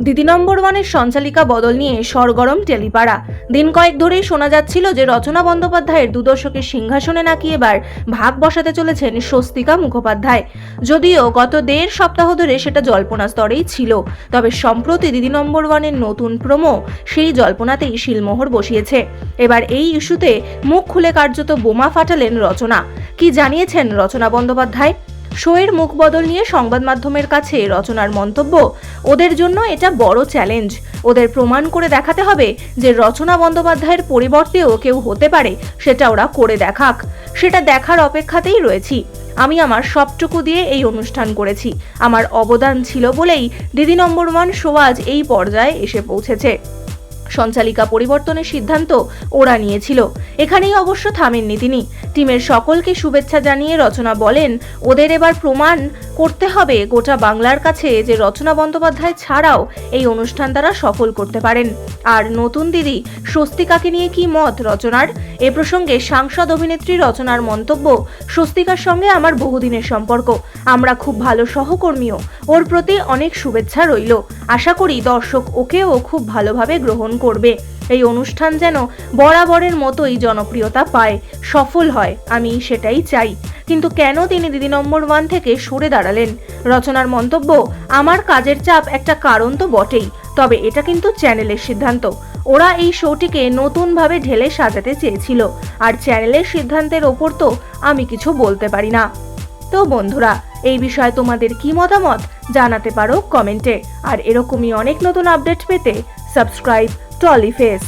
দিদি নম্বর ওয়ানের সঞ্চালিকা বদল নিয়ে সরগরম টেলিপাড়া। দিন কয়েক ধরেই শোনা যাচ্ছিল যে রচনা বন্দ্যোপাধ্যায়ের দুদর্শকের সিংহাসনে নাকি এবার ভাগ বসাতে চলেছেন স্বস্তিকা মুখোপাধ্যায়। যদিও গত 1.5 সপ্তাহ ধরে সেটা জল্পনা স্তরেই ছিল, তবে সম্প্রতি দিদি নম্বর ওয়ানের নতুন প্রোমো সেই জল্পনাতেই শিলমোহর বসিয়েছে। এবার এই ইস্যুতে মুখ খুলে কার্যত বোমা ফাটালেন রচনা। কি জানিয়েছেন রচনা বন্দ্যোপাধ্যায়? শোয়ের মুখ বদল নিয়ে সংবাদ মাধ্যমের কাছে রচনার মন্তব্য, ওদের জন্য এটা বড় চ্যালেঞ্জ। ওদের প্রমাণ করে দেখাতে হবে যে রচনা বন্দ্যোপাধ্যায়ের পরিবর্তেও কেউ হতে পারে, সেটা ওরা করে দেখাক। সেটা দেখার অপেক্ষাতেই রয়েছি। আমি আমার সবটুকু দিয়ে এই অনুষ্ঠান করেছি। আমার অবদান ছিল বলেই দিদি নম্বর ওয়ান শো আজ এই পর্যায়ে এসে পৌঁছেছে। সঞ্চালিকা পরিবর্তনের সিদ্ধান্ত ওরা নিয়েছিল। এখানেই অবশ্য থামেননি তিনি। টিমের সকলকে শুভেচ্ছা জানিয়ে রচনা বলেন, ওদের এবার প্রমাণ করতে হবে গোটা বাংলার কাছে যে রচনা বন্দ্যোপাধ্যায় ছাড়াও এই অনুষ্ঠান তারা সফল করতে পারেন। আর নতুন দিদি স্বস্তিকাকে নিয়ে কি মত রচনার? এ প্রসঙ্গে সাংসদ অভিনেত্রী রচনার মন্তব্য, স্বস্তিকার সঙ্গে আমার বহুদিনের সম্পর্ক, আমরা খুব ভালো সহকর্মীও। ওর প্রতি অনেক শুভেচ্ছা রইল। আশা করি দর্শক ওকেও খুব ভালোভাবে গ্রহণ করবে। এই অনুষ্ঠান যেন বরাবরের মতোই জনপ্রিয়তা পায়, সফল হয়, আমি সেটাই চাই। কিন্তু কেন তিনি দিদি নম্বর ওয়ান থেকে সরে দাঁড়ালেন? রচনার মন্তব্য, আমার কাজের চাপ একটা কারণ তো বটেই, তবে এটা কিন্তু চ্যানেলের সিদ্ধান্ত। ওরা এই শোটিকে নতুনভাবে ঢেলে সাজাতে চেয়েছিল, আর চ্যানেলের সিদ্ধান্তের ওপর তো আমি কিছু বলতে পারি না। তো বন্ধুরা, এই বিষয়ে তোমাদের কি মতামত জানাতে পারো কমেন্টে। আর এরকমই অনেক নতুন আপডেট পেতে সাবস্ক্রাইব টলিফেস।